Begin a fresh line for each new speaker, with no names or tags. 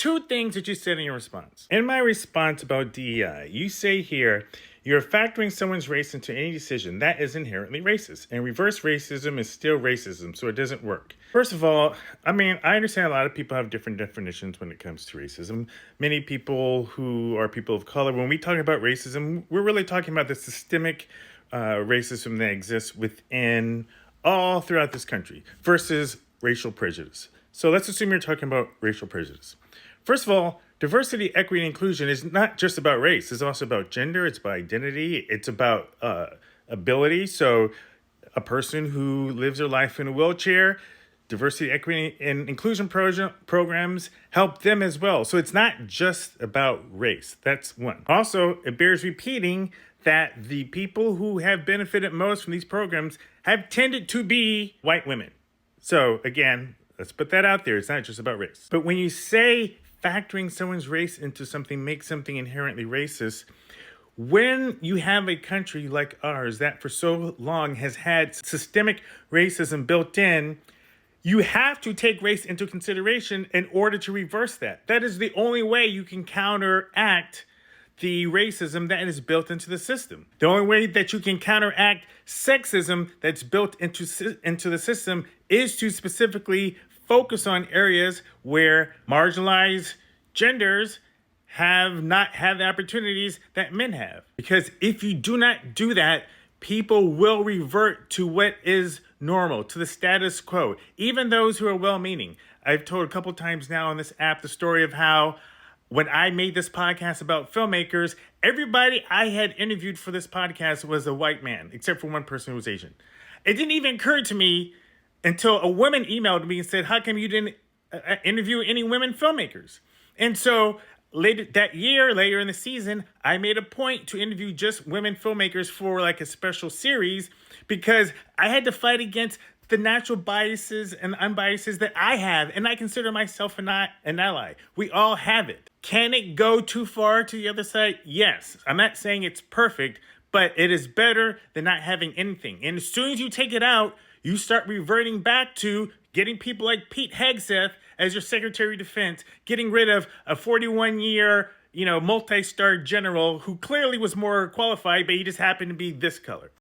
two things that you said in your response. In my response about DEI, you say here, you're factoring someone's race into any decision. That is inherently racist. And reverse racism is still racism, so it doesn't work. First of all, I understand a lot of people have different definitions when it comes to racism. Many people who are people of color, when we talk about racism, we're really talking about the systemic racism that exists within all throughout this country versus racial prejudice. So let's assume you're talking about racial prejudice. First of all, diversity, equity, and inclusion is not just about race. It's also about gender. It's about identity. It's about ability. So a person who lives their life in a wheelchair, diversity, equity, and inclusion programs help them as well. So it's not just about race. That's one. Also, it bears repeating that the people who have benefited most from these programs have tended to be white women. So again, let's put that out there. It's not just about race. But when you say factoring someone's race into something makes something inherently racist, when you have a country like ours that for so long has had systemic racism built in, you have to take race into consideration in order to reverse that. That is the only way you can counteract the racism that is built into the system. The only way that you can counteract sexism that's built into the system is to specifically focus on areas where marginalized genders have not had the opportunities that men have. Because if you do not do that, people will revert to what is normal, to the status quo, even those who are well-meaning. I've told a couple times now on this app the story of how when I made this podcast about filmmakers, everybody I had interviewed for this podcast was a white man, except for one person who was Asian. It didn't even occur to me until a woman emailed me and said, how come you didn't interview any women filmmakers? And so later that year, later in the season, I made a point to interview just women filmmakers for like a special series because I had to fight against the natural biases and unbiases that I have, and I consider myself an ally. We all have it. Can it go too far to the other side? Yes. I'm not saying it's perfect, but it is better than not having anything. And as soon as you take it out, you start reverting back to getting people like Pete Hegseth as your Secretary of Defense, getting rid of a 41-year, multi-star general who clearly was more qualified, but he just happened to be this color.